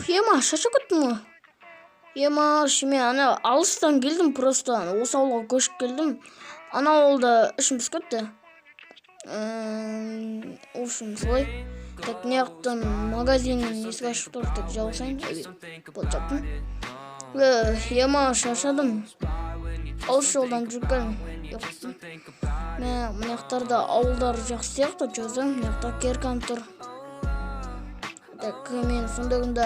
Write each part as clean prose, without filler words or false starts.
Ема, шаршап кеттім ғой. Ема, мен ана алыстан келдім, просто осы ауылға көшіп келдім. Ана ауылда ішім пісіп кетті. В общем, солай. Так, неяқтан магазиннің есік ашып тұр деп жабысайын. Болды, жаптым. Ема, шаршадым. Алыс жолдан жүрген жоқтым. Мен мынаяқтарда ауылдар жақсы сияқты жазым. Мынаяқта керкам тұр. Так, мен сонда күнде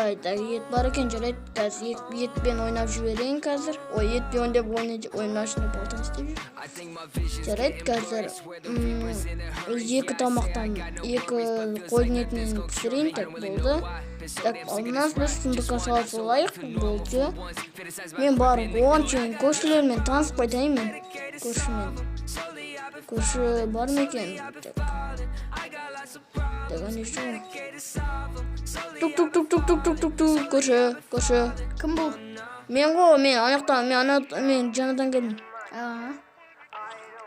ет бар екен, жарайды. Қазір етпен ойнап жіберейін қазір. Етпен ойнап ойнашын деп алтын істеп жүр. Жарайды, қазір екі тамақтан екі қойдың етінен пісірейін. Так, болды. Так, алдынан біз сұндыққа салып солайық. Болды. Мен барып оған көршілермен танысып қайтайын мен. Көрші бар ма екен? Так, ане що? Тук, көрші. Кім бұл? Мен ғой, мен жаңадан келдім.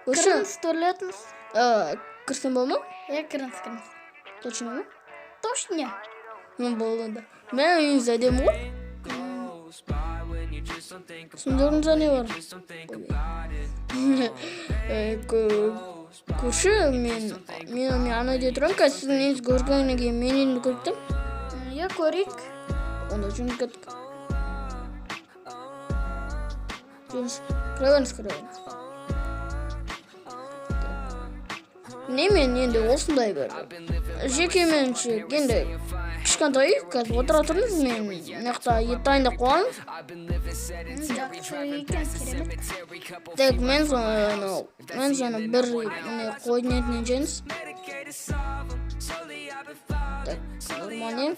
Көрші. Кіріңіз, төрлетіңіз? Кірсен бол ма? Кіріңіз. Точно ма? Точно. Мен болды да. Мен үйіңіз әдемі ғой. Сұмдығыңызда не бар? Көрші, мен ана де тұрам, қазір сіздің үйіңіз көргеннен кейін мен үйіңді көріктім. Көрейік. Онда жүріп кеттік. Кіре беріңіз. Мен енді осындай бір жеке меншік, енді кішкентай қазір отыра тұрмыз, мен мынаяқта ет дайындап қойғанмын. Жақсы екен, керемет. Так, мен соны бір қойдың етінен жейміз. Так, нормально.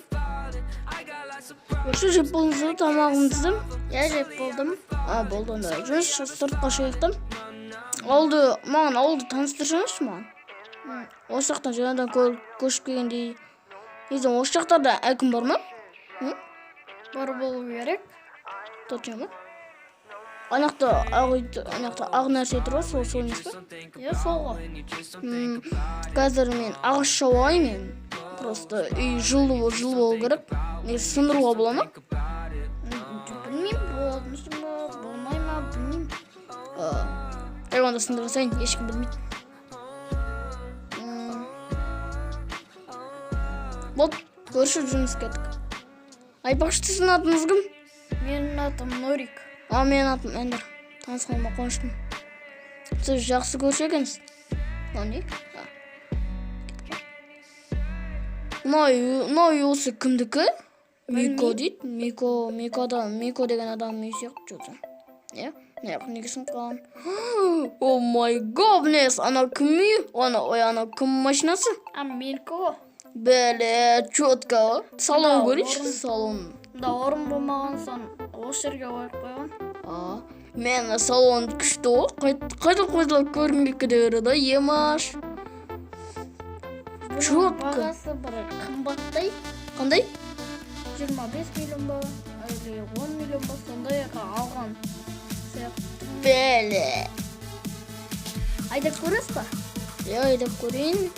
Осы жеп болдыңыз ба тамағыңызды? Жеп болдым. Болды онда. Жүріс сыртқа шығайықтым. Маған ауылды таныстырсаңызшы маған. Осы жақтан жаңадан көшіп келгендей. Осы жақтарда әкім бар ма? Бар болу керек. Точно ма? Анақта ақ нәрсе тұр ғой, сол емес па? Сол ғой. Қазір мен ағаш шауайын мен. Просто үй жылы болу керек. Сындыруға бола ма? Білмеймін, болмайсың ба, болмай ма, білмеймін. Онда сындырсайын, ешкім білмейді. Болды, көрші жұмыс кеттік. Айтпақшы, сіздің атыңыз кім? Менің атым Норик. Менің атым Эндер. Танысқаныма қуаныштым. Сіз жақсы көрші екенсіз. Не? Мынау осы кімдікі? Мико дейді. Мико деген адам үй сияқты жүрді. Неге сынып қалған? О май гобнес! Анау кім үй? Анау кім машинасы? Менікі. Бәле, чотка ғой. Салон көрейші, салон. Да, орын болмаған соң осы жерге қойып қойған. Мен салон күшті ғой. Қайда көргенге кіре береді, емаш. Чотка. Бағасы бір қымбаттай. Қандай? 25 миллион ба, 10 миллион ба, сондай алған. Бәле. Айдап көресіз ба? Айдап көрейін.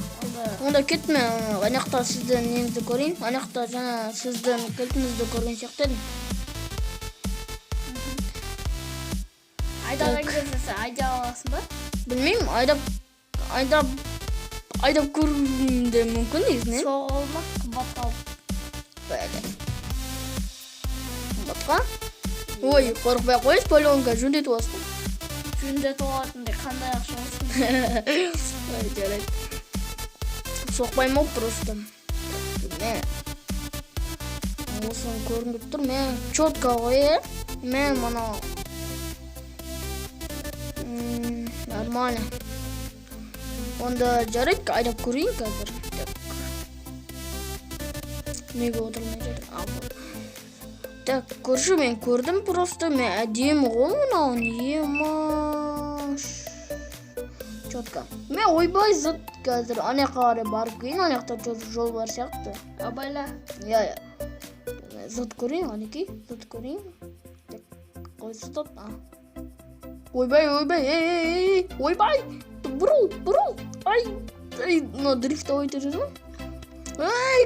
Онда кетме, анақта сіздің неңізді көрейін. Анақта жаңа сіздің кілтіңізді көрген сияқты едім. Айдаған кезесі айда аласың ба? Білмеймін, айдап көргім де мүмкін негізінен. Соғылмақ, қымбатқа алып. Бәле. Қымбатқа? Ой, қорықпай қойыз, полионға жөндетіп аласың. Жөндетіп алатындай қандай ақша olsun. Жарайды. Соқпай ма просто. Осыны көрініп тұр. Мен чотка ғой, мен мана нормально. Онда жарайды, айдап көрейін қазір. Неге отырмай жатыр? Так, көрші мен көрдім просто. Мен әдемі ғой мынауын, емаш. Чотка. Мен ойбай зыт қазір ана қарай барып кейін, анақта жол бар сияқты. Абайла. Зыт көрейін, анекей, зыт көрейін. Қойсы тұт. Ойбай, ойбай. Бұрыл. Ай, мына дрифт ойты жүрмін.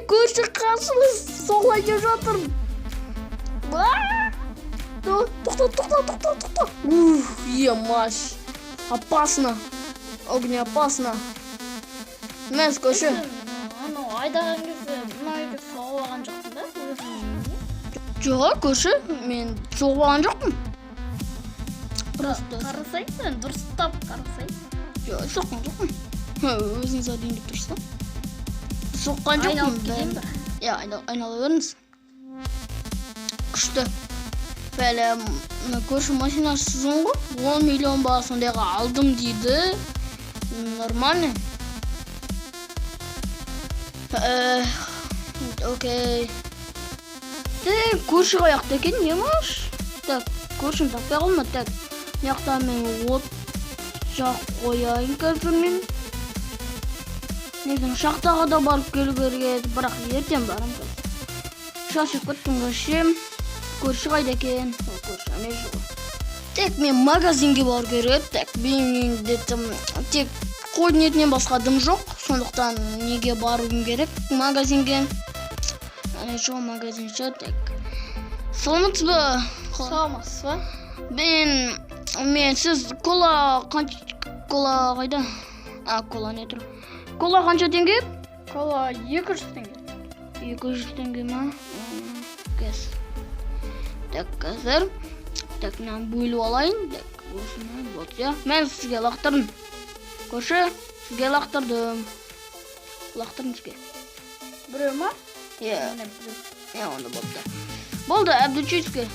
Көрші қарсымыз солай кеп жатыр. Тоқта. Емаш. Опасно. Огне опасно. Мен көші. Анау айдаған кезде мына үйге соғып алған жоқсың да? Жоқ, көші. Мен соғып алған жоқпын. Қарасайсың, дұрыстап қарасайсың. Жоқ, соққан жоқпын. Өзіңіз адейін деп тұрсыз ба? Соққан жоқпын. Айналып кетейін ба? Ja, айнала беріңіз. Күшті. Бәлі, көрші машинасызың ғой. 10 миллион ба сондайға алдым дейді. Нормально. Окей. Көрші қаяқта екен, не маш? Так, көршім таппай қалма. Так, мияқта мен от жақ қояйын қазір мен. Негізін шақтаға да барып келу керек, бірақ ертең барам қазір. Шашып кеттім көрші қайда екен? Көрші әне жоқ. Тек мен магазинге бару керек. Так, менде тек қойдың етінен басқа дым жоқ. Сондықтан неге баруым керек магазинге? Әне жоқ магазинше. Так. Саламатсыз ба? Саламатсыз ба? Мен сіз кола қайда? Кола не тұр? Кола қанша теңге? Кола 200 теңге. 200 теңге ма? Кәс. Так, қазір. Так, мен бөліп алайын. Так, осыны болды, я. Мен сізге лақтырдым. Көрші, сізге лақтырдым. Лақтырдым сізге. Біреу ма? Онда болды. Болды, әбдіческе.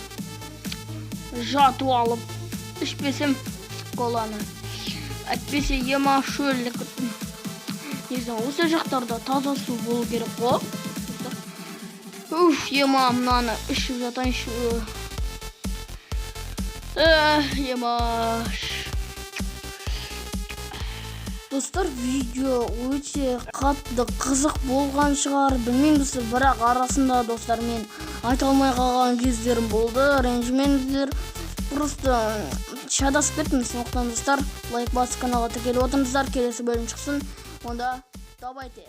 Жату алып, ішпесем коланы. Әтпесе ема шөлі күттім. Негізін осы жақтарда таза су болу керек қой. Ема мынаны ішіп жатайыншы. Емаш. Достар, видео өте қатты қызық болған шығар. Білмейміз, бірақ арасында достар мен айта алмай қалған кездерім болды. Ренжімеңіздер. Просто шатасып кеттім. Сондықтан достар, лайк басып каналға тіркеліп отырыңыздар. Келесі бөлім шықсын. Онда давайте.